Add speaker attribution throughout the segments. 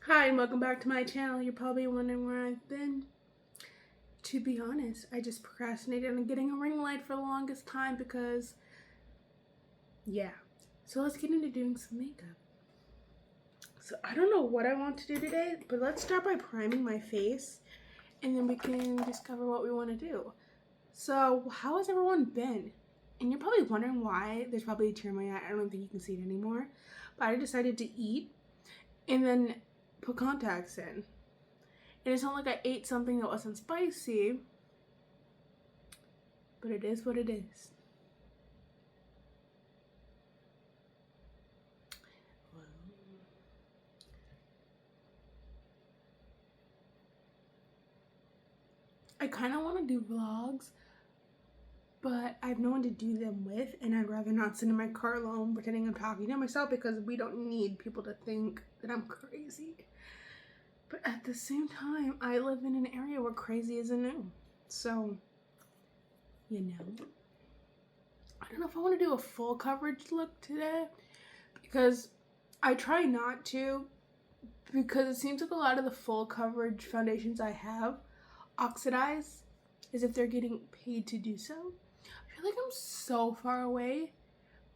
Speaker 1: Hi and welcome back to my channel. You're probably wondering where I've been. To be honest, I just procrastinated on getting a ring light for the longest time because, yeah. So let's get into doing some makeup. So I don't know what I want to do today, but let's start by priming my face and then we can discover what we want to do. So how has everyone been? And you're probably wondering why. There's probably a tear in my eye. I don't think you can see it anymore. But I decided to eat and then put contacts in. And it's not like I ate something that wasn't spicy, but it is what it is. I kind of want to do vlogs, but I have no one to do them with, and I'd rather not sit in my car alone pretending I'm talking to myself because we don't need people to think that I'm crazy. But at the same time, I live in an area where crazy isn't new. So, you know. I don't know if I want to do a full coverage look today because I try not to, because it seems like a lot of the full coverage foundations I have oxidize as if they're getting paid to do so. I feel like I'm so far away,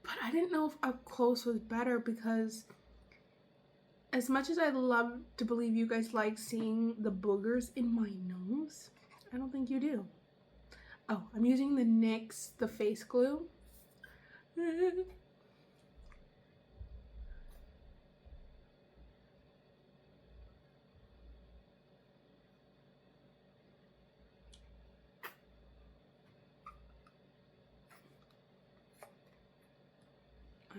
Speaker 1: but I didn't know if up close was better because as much as I love to believe you guys like seeing the boogers in my nose, I don't think you do. Oh, I'm using the NYX, the face glue. I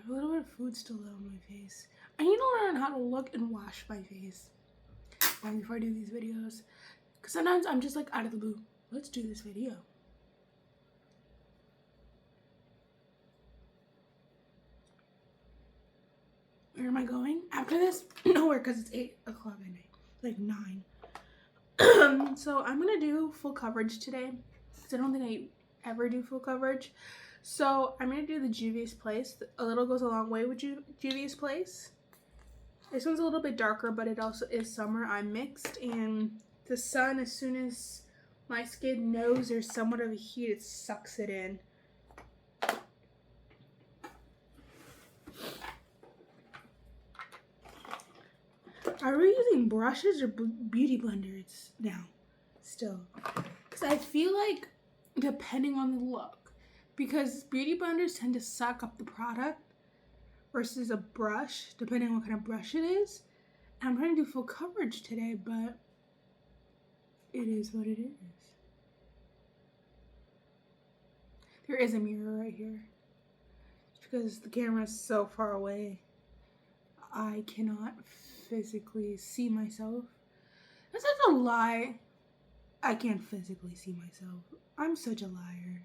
Speaker 1: have a little bit of food still on my face. I need to learn how to look and wash my face before I do these videos. Because sometimes I'm just like out of the blue. Let's do this video. Where am I going after this? Nowhere, because it's 8 o'clock at night. Like 9. So I'm going to do full coverage today. Because I don't think I ever do full coverage. So I'm going to do the Juvia's Place. A little goes a long way with Juvia's Place. This one's a little bit darker, but it also is summer. I'm mixed, and the sun, as soon as my skin knows there's somewhat of a heat, it sucks it in. Are we using brushes or beauty blenders now? Still. Because I feel like, depending on the look, because beauty blenders tend to suck up the product versus a brush, depending on what kind of brush it is. And I'm trying to do full coverage today, but it is what it is. There is a mirror right here. Because the camera is so far away, I cannot physically see myself. That's such a lie. I can't physically see myself. I'm such a liar.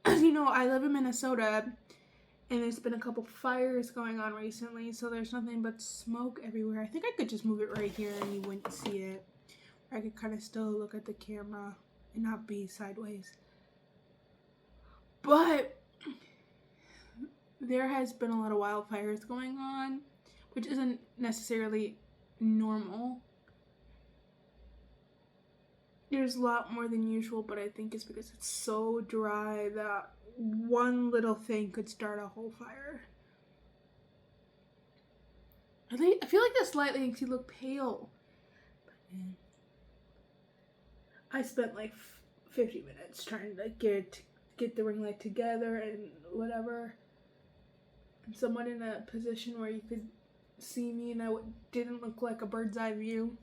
Speaker 1: As you know, I live in Minnesota, and there's been a couple fires going on recently, so there's nothing but smoke everywhere. I think I could just move it right here and you wouldn't see it. I could kind of still look at the camera and not be sideways. But there has been a lot of wildfires going on, which isn't necessarily normal. There's a lot more than usual, but I think it's because it's so dry that one little thing could start a whole fire. I feel like this light makes you look pale. I spent like 50 minutes trying to get the ring light together and whatever. And someone in a position where you could see me and I didn't look like a bird's eye view.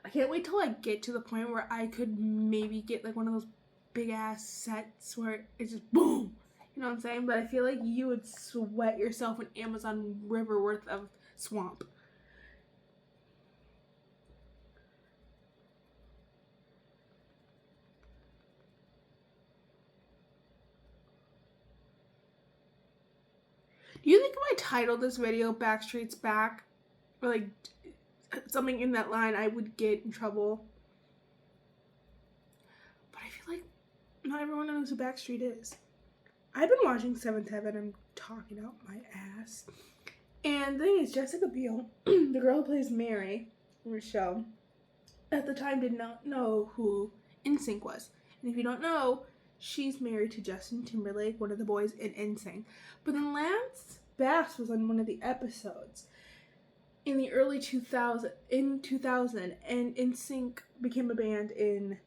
Speaker 1: I can't wait till I get to the point where I could maybe get like one of those big ass sets where it's just boom. You know what I'm saying? But I feel like you would sweat yourself an Amazon river worth of swamp. Do you think if I titled this video Backstreet's Back, or like something in that line, I would get in trouble? not everyone knows who Backstreet is. I've been watching Seventh Heaven. I'm talking out my ass. And the thing is, Jessica Biel, the girl who plays Mary in the show, at the time did not know who NSYNC was. And if you don't know, she's married to Justin Timberlake, one of the boys in NSYNC. But then Lance Bass was on one of the episodes in the early 2000, and NSYNC became a band in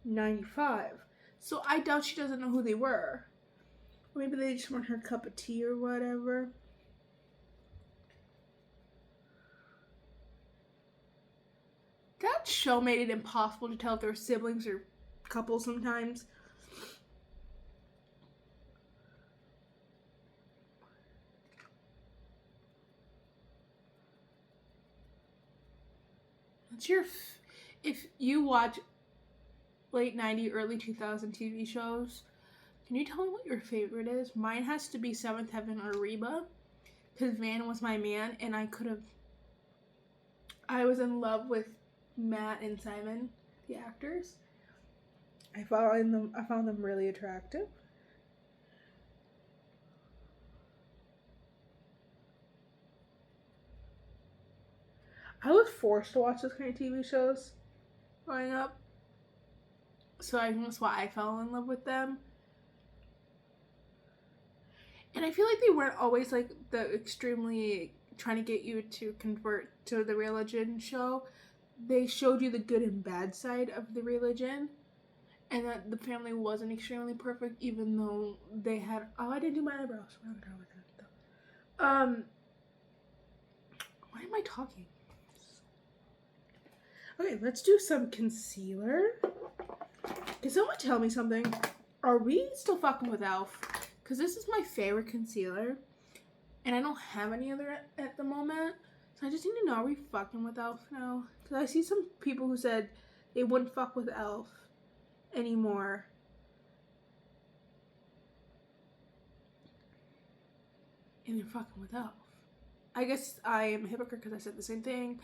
Speaker 1: 95. So I doubt she doesn't know who they were. Or maybe they just weren't her cup of tea or whatever. That show made it impossible to tell if they were siblings or couples sometimes. If you watch late 90s, early 2000 TV shows, can you tell me what your favorite is? Mine has to be Seventh Heaven or Reba, because Van was my man, and I was in love with Matt and Simon, the actors. I found them really attractive. I was forced to watch those kind of TV shows growing up, so I think that's why I fell in love with them. And I feel like they weren't always like the extremely trying to get you to convert to the religion show. They showed you the good and bad side of the religion, and that the family wasn't extremely perfect, even though they had. Oh, I didn't do my eyebrows. We're not done with that though. Why am I talking? Okay, let's do some concealer. Can someone tell me something? Are we still fucking with e.l.f.? Because this is my favorite concealer, and I don't have any other at the moment. So I just need to know, are we fucking with e.l.f. now? Because I see some people who said they wouldn't fuck with e.l.f. anymore. And they're fucking with e.l.f. I guess I am a hypocrite because I said the same thing.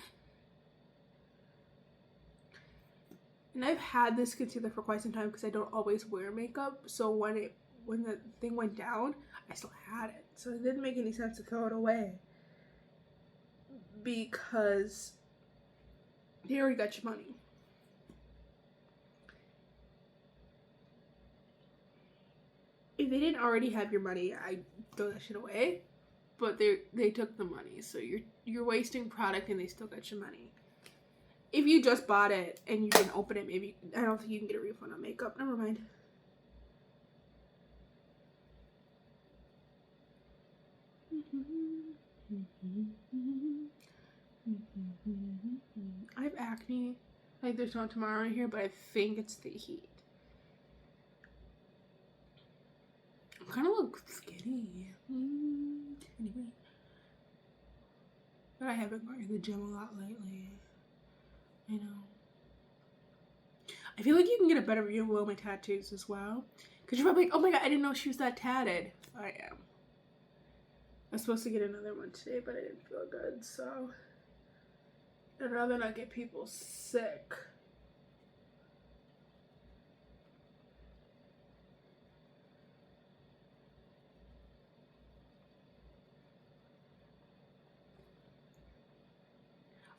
Speaker 1: And I've had this concealer for quite some time because I don't always wear makeup. So when the thing went down, I still had it. So it didn't make any sense to throw it away. Because they already got your money. If they didn't already have your money, I'd throw that shit away. But they took the money. So you're wasting product and they still got your money. If you just bought it and you didn't open it, maybe, I don't think you can get a refund on makeup. Never mind. I have acne. Like there's no tomorrow in here, but I think it's the heat. I kind of look skinny. Anyway. But I haven't gone to the gym a lot lately. I know. I feel like you can get a better view of all my tattoos as well. Because you're probably like, oh my god, I didn't know she was that tatted. I am. I was supposed to get another one today, but I didn't feel good, so I'd rather not get people sick.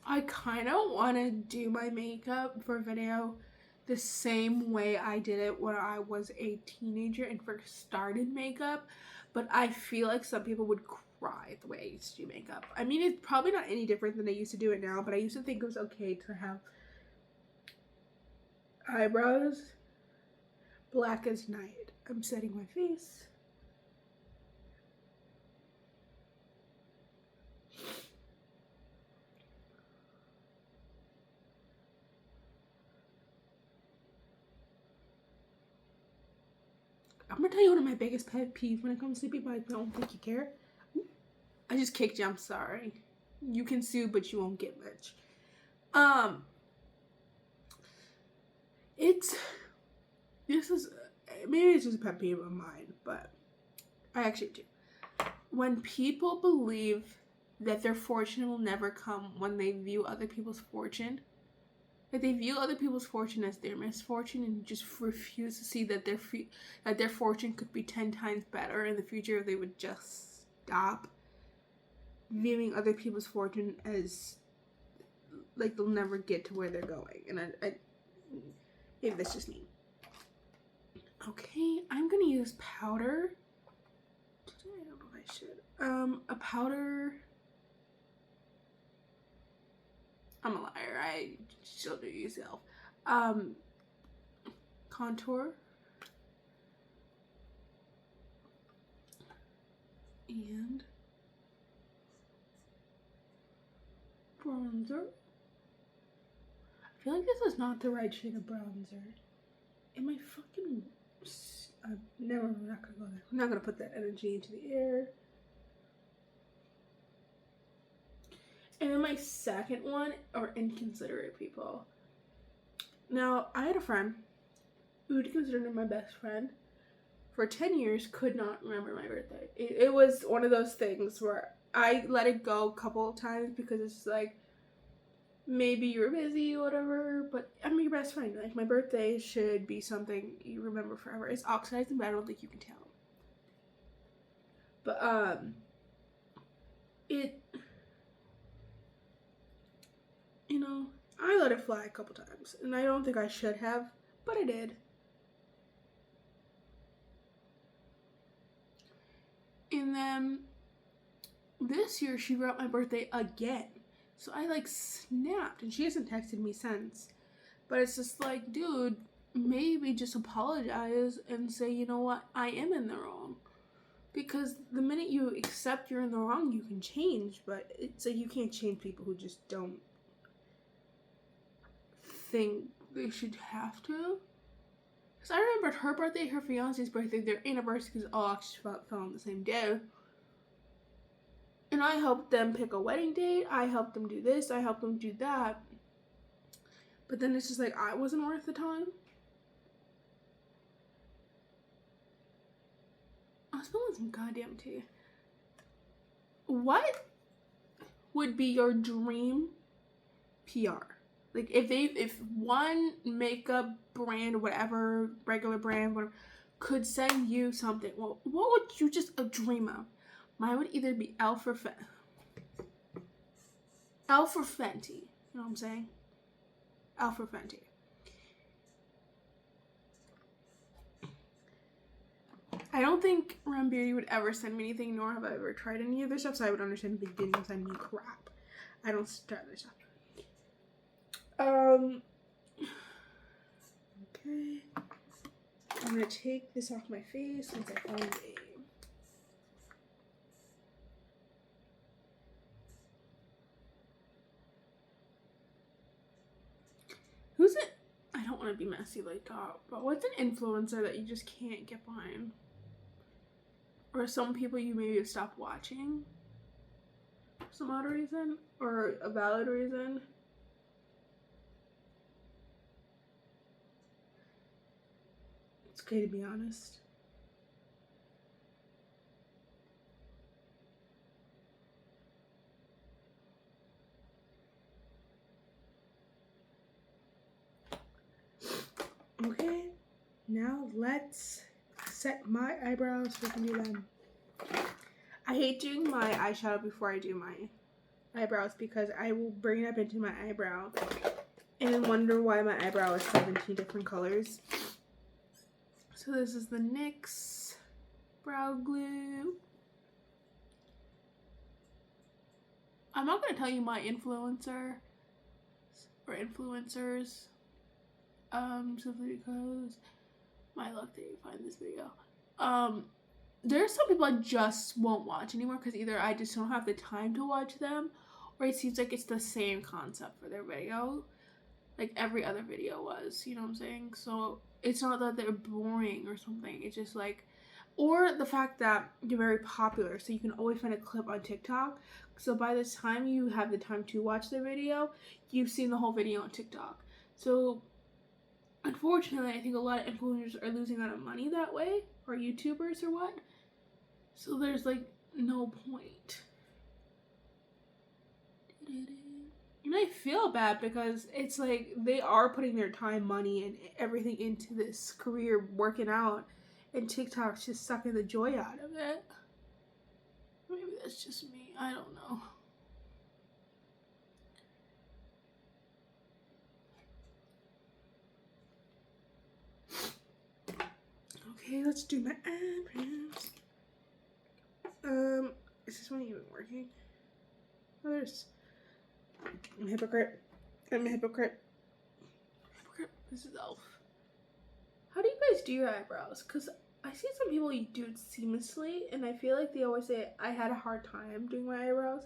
Speaker 1: I kind of want to do my makeup for video the same way I did it when I was a teenager and first started makeup, but I feel like some people would cry the way I used to do makeup. I mean, it's probably not any different than I used to do it now, but I used to think it was okay to have eyebrows black as night. I'm setting my face. I'm gonna tell you one of my biggest pet peeves when it comes to people. I don't think you care. I just kicked you. I'm sorry. You can sue, but you won't get much. Maybe it's just a pet peeve of mine, but I actually do. When people believe that their fortune will never come when they view other people's fortune, Like, they view other people's fortune as their misfortune and just refuse to see that their fortune could be 10 times better in the future if they would just stop viewing other people's fortune as, like, they'll never get to where they're going. And I maybe that's just me. Okay, I'm gonna use powder. Today, I don't know if I should. A powder. I'm a liar. I still do use self. Contour. And bronzer. I feel like this is not the right shade of bronzer. Am I fucking... never, we're not gonna go there. I'm not gonna put that energy into the air. And then my second one are inconsiderate people. Now, I had a friend who would consider her my best friend. For 10 years, could not remember my birthday. It was one of those things where I let it go a couple of times because it's like, maybe you're busy or whatever, but I'm your best friend. Like, my birthday should be something you remember forever. It's oxidizing, but I don't think you can tell. But, you know, I let it fly a couple times, and I don't think I should have, but I did. And then this year she wrote my birthday again. So I like snapped, and she hasn't texted me since. But it's just like, dude, maybe just apologize and say, you know what, I am in the wrong. Because the minute you accept you're in the wrong, you can change. But it's like, you can't change people who just don't think they should have to. Because I remembered her birthday, her fiance's birthday, their anniversary, because all actually fell on the same day. And I helped them pick a wedding date. I helped them do this. I helped them do that. But then it's just like, I wasn't worth the time. I was spilling some goddamn tea. What would be your dream PR? Like, if one makeup brand, whatever, regular brand, whatever, could send you something, well, what would you just dream of? Mine would either be Elf or Fenty. You know what I'm saying? Elf or Fenty. I don't think Ren Beauty would ever send me anything, nor have I ever tried any of their stuff, so I would understand if they didn't send me crap. I don't try their stuff. Okay. I'm gonna take this off my face since I found a... Who's it? I don't want to be messy like that, but what's an influencer that you just can't get behind? Or some people you maybe have stopped watching for some odd reason, or a valid reason? It's okay to be honest. Okay, now let's set my eyebrows so we can do them. I hate doing my eyeshadow before I do my eyebrows because I will bring it up into my eyebrow and then wonder why my eyebrow is 17 different colors. So this is the NYX brow glue. I'm not going to tell you my influencer or influencers simply because my luck that you find this video. There's some people I just won't watch anymore because either I just don't have the time to watch them, or it seems like it's the same concept for their video, like every other video was, you know what I'm saying? So it's not that they're boring or something, it's just like, or the fact that they're very popular, so you can always find a clip on TikTok, so by the time you have the time to watch the video, you've seen the whole video on TikTok. So unfortunately, I think a lot of influencers are losing out on money that way, or YouTubers or what. So there's like no point. You And I feel bad because it's like they are putting their time, money, and everything into this career working out, and TikTok's just sucking the joy out of it. Maybe that's just me. I don't know. Okay, let's do my eyebrows. Is this one even working? Oh, there's. I'm a hypocrite. I'm a hypocrite. This is Elf. How do you guys do your eyebrows? Because I see some people do it seamlessly, and I feel like they always say I had a hard time doing my eyebrows.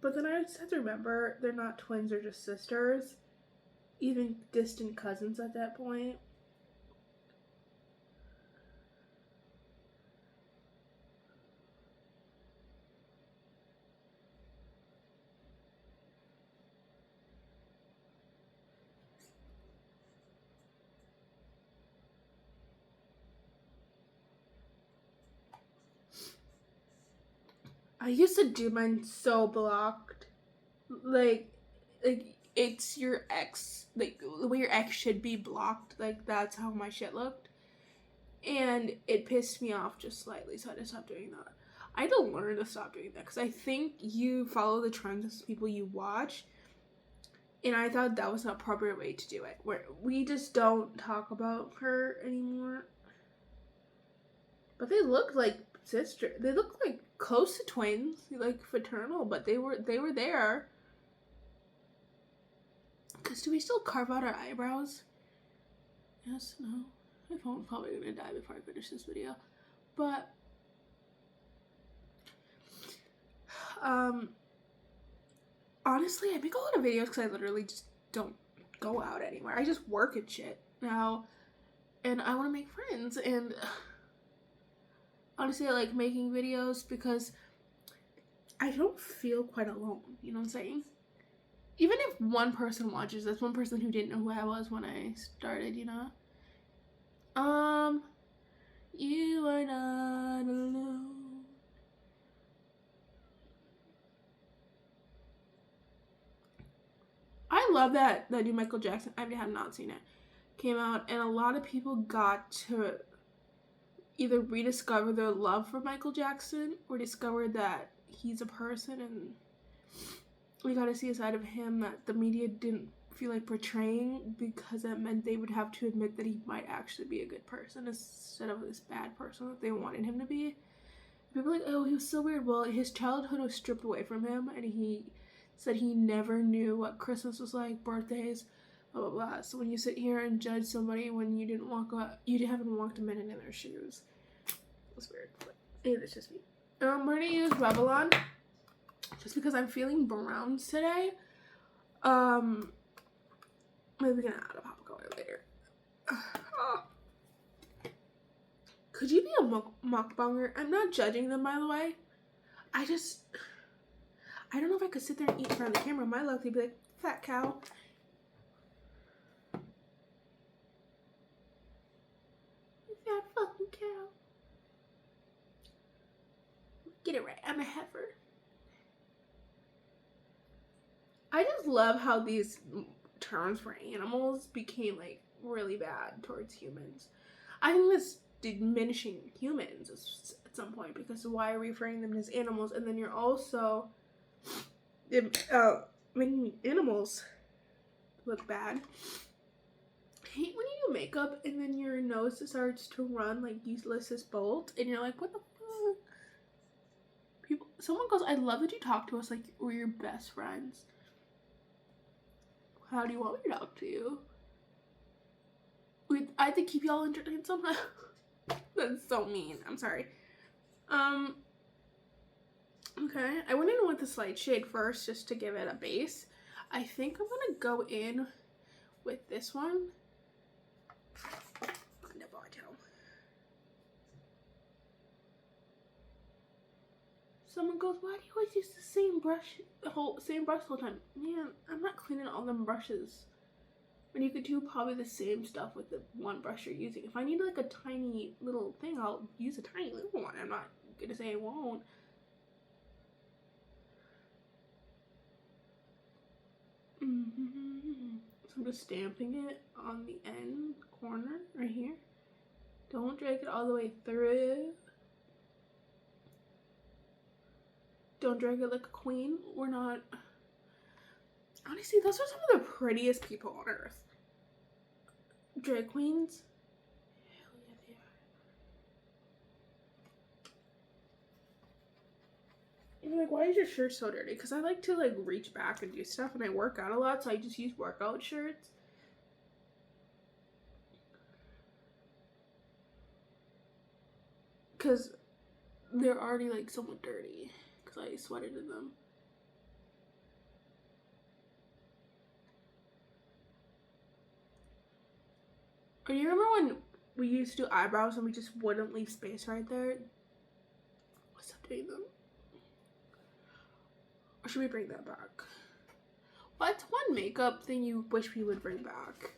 Speaker 1: But then I just have to remember they're not twins, they're just sisters. Even distant cousins at that point. I used to do mine so blocked. Like it's your ex, like the way your ex should be blocked. Like that's how my shit looked. And it pissed me off just slightly, so I had to stop doing that. I had to learn to stop doing that because I think you follow the trends of people you watch. And I thought that was an appropriate way to do it. Where we just don't talk about her anymore. But they look like sister. They look like close to twins, like fraternal. But they were there. Cause do we still carve out our eyebrows? Yes, no. My phone's probably gonna die before I finish this video. But honestly, I make a lot of videos because I literally just don't go out anywhere. I just work and shit now, and I want to make friends. And honestly, I like making videos because I don't feel quite alone. You know what I'm saying? Even if one person watches, that's one person who didn't know who I was when I started. You know. You are not alone. I love that new Michael Jackson. I have not seen it. Came out, and a lot of people got to either rediscover their love for Michael Jackson or discover that he's a person, and we got to see a side of him that the media didn't feel like portraying because that meant they would have to admit that he might actually be a good person instead of this bad person that they wanted him to be. People were like, oh, he was so weird. Well, his childhood was stripped away from him, and he said he never knew what Christmas was like, birthdays, blah, blah, blah. So when you sit here and judge somebody when you haven't walked a minute in their shoes. It's weird, but hey, that's just me. We're gonna use Revlon just because I'm feeling browns today. Maybe we can add a pop color later. Could you be a mukbanger? I'm not judging them, by the way. I don't know if I could sit there and eat in front of the camera. My luck, they'd be like, fat cow. Fat fucking cow. Get it right. I'm a heifer. I just love how these terms for animals became like really bad towards humans. I think this diminishing humans at some point because why are we referring them as animals, and then you're also making animals look bad. I hate when you do makeup and then your nose starts to run like Ulysses Bolt and you're like, what the fuck? Someone goes, I love that you talk to us like we're your best friends. How do you want me to talk to you? I have to keep y'all entertained somehow. That's so mean. I'm sorry. Okay, I went in with this light shade first just to give it a base. I think I'm gonna go in with this one on the bottom. Someone goes, why do you always use the same brush the whole time? Man, I'm not cleaning all them brushes. When you could do probably the same stuff with the one brush you're using. If I need like a tiny little thing, I'll use a tiny little one. I'm not gonna say I won't. So I'm just stamping it on the end corner right here. Don't drag it all the way through. Don't drag it like a queen. We're not. Honestly, those are some of the prettiest people on earth. Drag queens. Hell yeah, they are. And you're like, why is your shirt so dirty? Because I like to like reach back and do stuff, and I work out a lot, so I just use workout shirts. Because they're already like somewhat dirty because I sweated in them. Or you remember when we used to do eyebrows and we just wouldn't leave space right there? What's up doing them? Or should we bring that back? What's one makeup thing you wish we would bring back?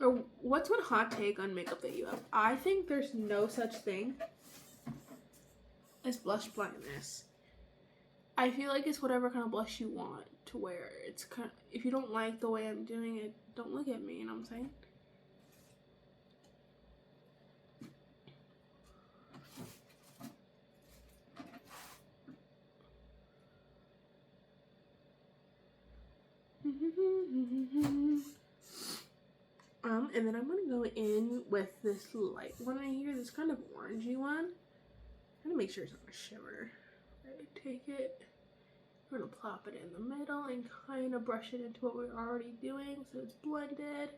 Speaker 1: Or what's one hot take on makeup that you have? I think there's no such thing as blush blindness. I feel like it's whatever kind of blush you want to wear. It's kind of, if you don't like the way I'm doing it, don't look at me, you know what I'm saying? And then I'm gonna go in with this light one right here, this kind of orangey one. I'm gonna make sure it's not a shimmer. Right, take it, we're gonna plop it in the middle and kind of brush it into what we're already doing so it's blended.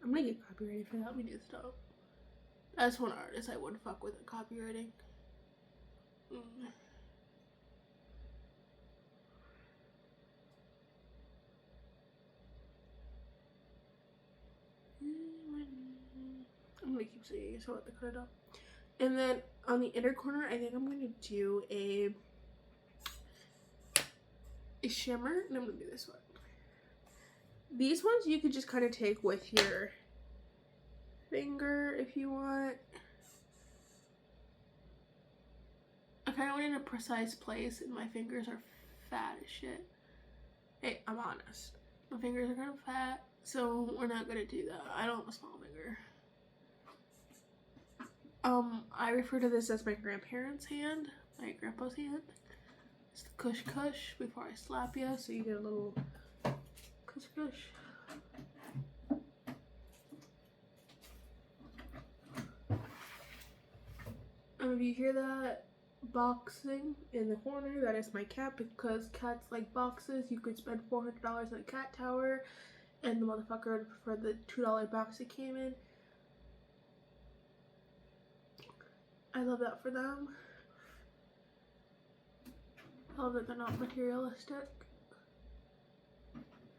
Speaker 1: I'm gonna get copyrighted for that. We do stuff. That's one artist I would fuck with copywriting. I'm gonna keep saying it so I have to cut it up. And then on the inner corner, I think I'm gonna do a shimmer, and I'm gonna do this one. These ones you could just kind of take with your finger if you want. I kind of want it in a precise place, and my fingers are fat as shit. Hey, I'm honest. My fingers are kind of fat, so we're not gonna do that. I don't have a small finger. I refer to this as my grandparents' hand, my grandpa's hand. It's the kush kush before I slap you, so you get a little kush kush. If you hear that boxing in the corner, that is my cat, because cats like boxes. You could spend $400 on a cat tower, and the motherfucker for the $2 box it came in. I love that for them. I love that they're not materialistic.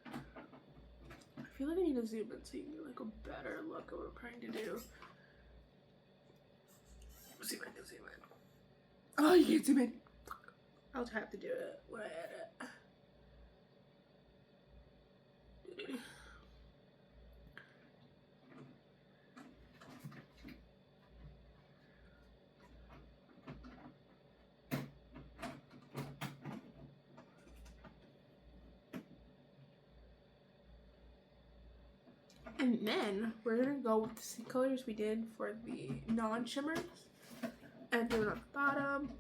Speaker 1: I feel like I need to zoom in so you can get like a better look of what I'm trying to do. Let's see if I can zoom in. Oh, you can't zoom in. I'll have to do it when I edit. And then we're gonna go with the same colors we did for the non-shimmers and do it on the bottom.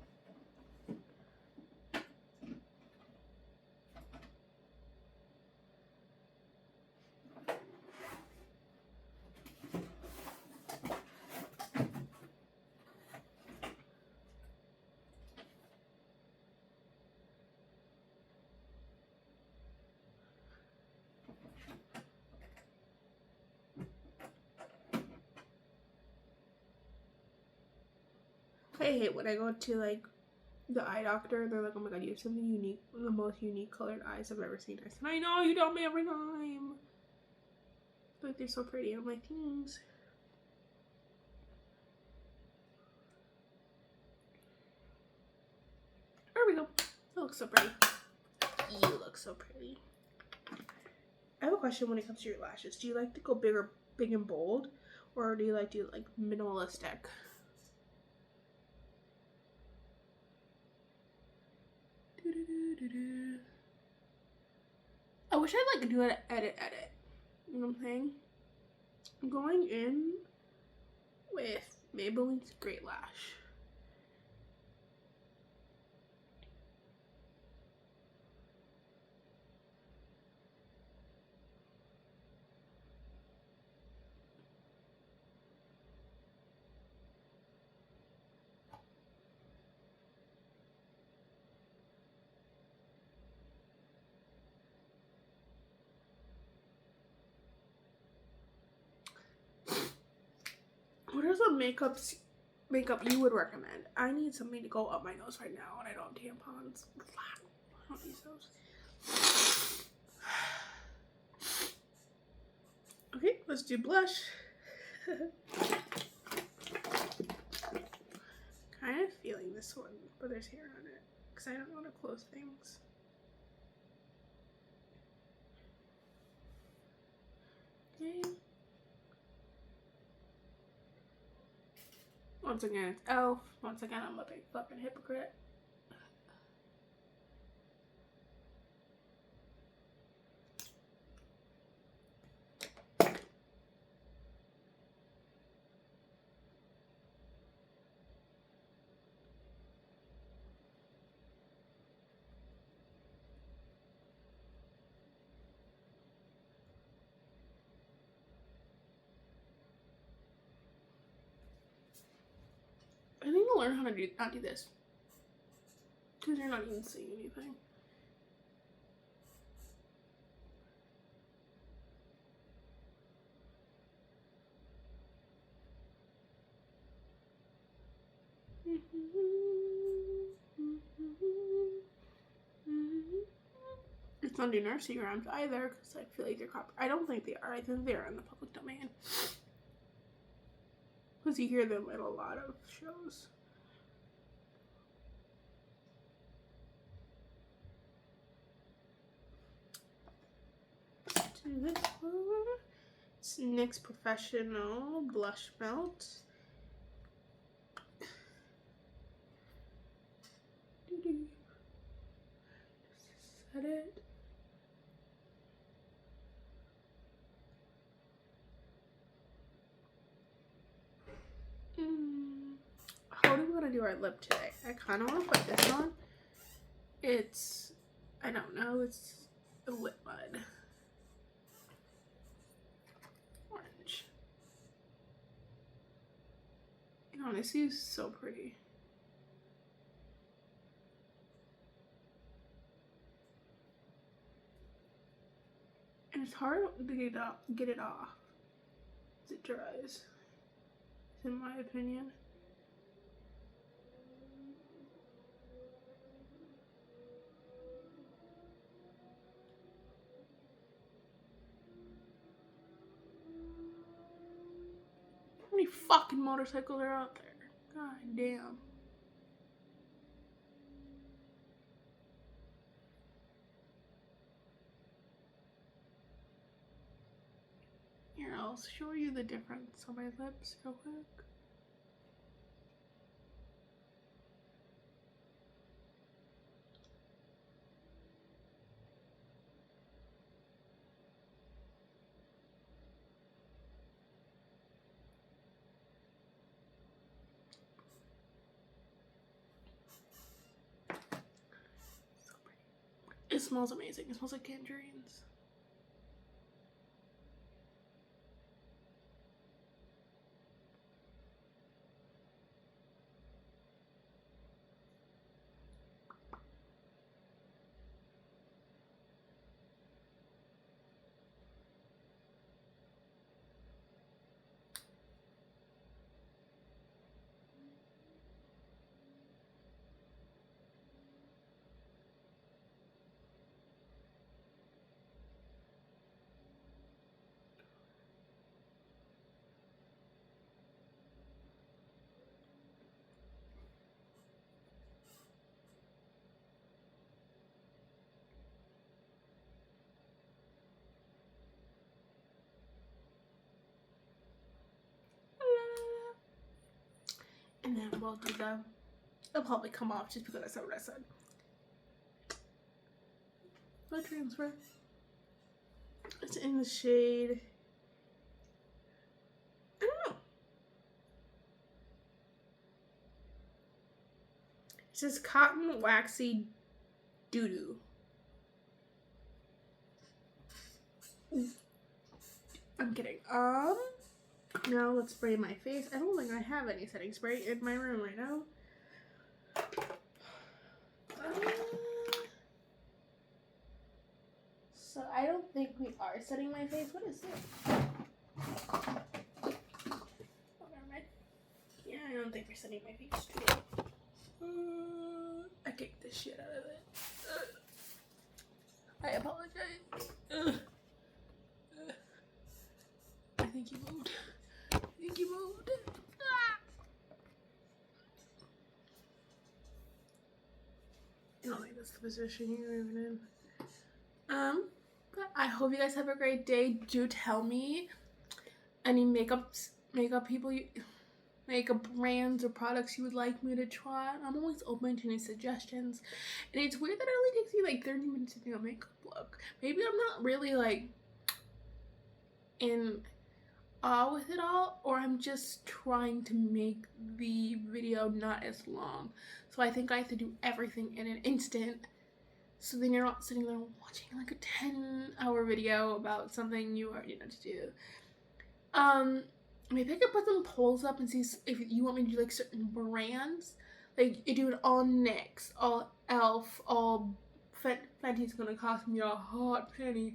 Speaker 1: I hate when I go to like the eye doctor, they're like, oh my god, you have something unique, the most unique colored eyes I've ever seen. I said, I know, you tell me every time. Like, they're so pretty. I'm like, thanks. There we go. look so pretty. You look so pretty. I have a question when it comes to your lashes. Do you like to go big and bold, or do you like to like minimalistic? I wish I'd like do an edit. You know what I'm saying? I'm going in with Maybelline's Great Lash. What is a makeup you would recommend? I need something to go up my nose right now, and I don't have tampons. I don't use those. Okay, let's do blush. Kind of feeling this one, but there's hair on it because I don't want to close things. Okay. Once again, it's elf. Once again, I'm a big fucking hypocrite. I need to learn how to not do this because you're not even seeing anything. It's not do nursery rhymes either because I feel like they're I don't think they are. I think they're in the public domain because you hear them in a lot of shows. Let's do this one. It's NYX Professional Blush Melt. Just set it. How do we want to do our lip today? I kind of want to put this on. It's, I don't know, it's a lip mud. Orange. And honestly, it's so pretty. And it's hard to get it off as it dries, in my opinion. How many fucking motorcycles are out there? God damn. Here, I'll show you the difference on my lips real quick. So pretty. It smells amazing. It smells like tangerines. And then we'll do it'll probably come off just because I said what I said. My transfer. It's in the shade, I don't know. It says cotton waxy doo-doo. I'm kidding. Now let's spray my face. I don't think I have any setting spray in my room right now. So I don't think we are setting my face. What is this? Oh, never mind. Yeah, I don't think we're setting my face today. I kicked the shit out of it. I apologize. I think you moved. I think you moved. I don't think that's the position you're even in. But I hope you guys have a great day. Do tell me any makeup brands or products you would like me to try. I'm always open to new suggestions. And it's weird that it only takes me like 30 minutes to do a makeup look. Maybe I'm not really like in awe with it all, or I'm just trying to make the video not as long. So I think I have to do everything in an instant. So then you're not sitting there watching like a 10-hour video about something you already know to do. Maybe I could put some polls up and see if you want me to do like certain brands. Like you do it all NYX, all ELF, all Fenty's gonna cost me a hot penny.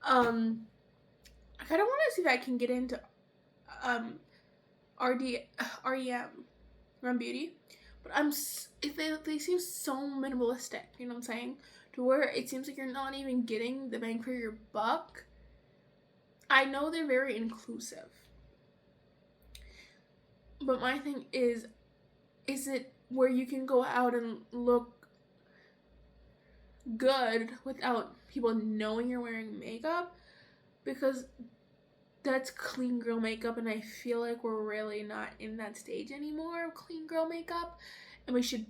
Speaker 1: I kind of want to see if I can get into REM Beauty, but they seem so minimalistic. You know what I'm saying? To where it seems like you're not even getting the bang for your buck. I know they're very inclusive, but my thing is it where you can go out and look good without people knowing you're wearing makeup? Because that's clean girl makeup, and I feel like we're really not in that stage anymore of clean girl makeup, and we should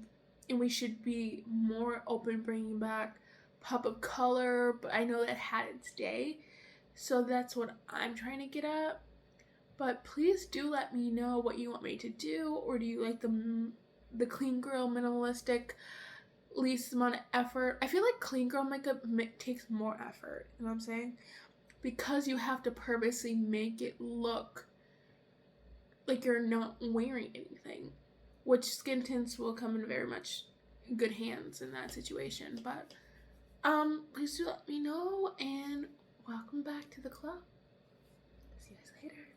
Speaker 1: be more open bringing back pop of color, but I know that had its day, so that's what I'm trying to get at. But please do let me know what you want me to do, or do you like the clean girl minimalistic, least amount of effort? I feel like clean girl makeup takes more effort, you know what I'm saying? Because you have to purposely make it look like you're not wearing anything, which skin tints will come in very much good hands in that situation. But please do let me know, and welcome back to the club. See you guys later.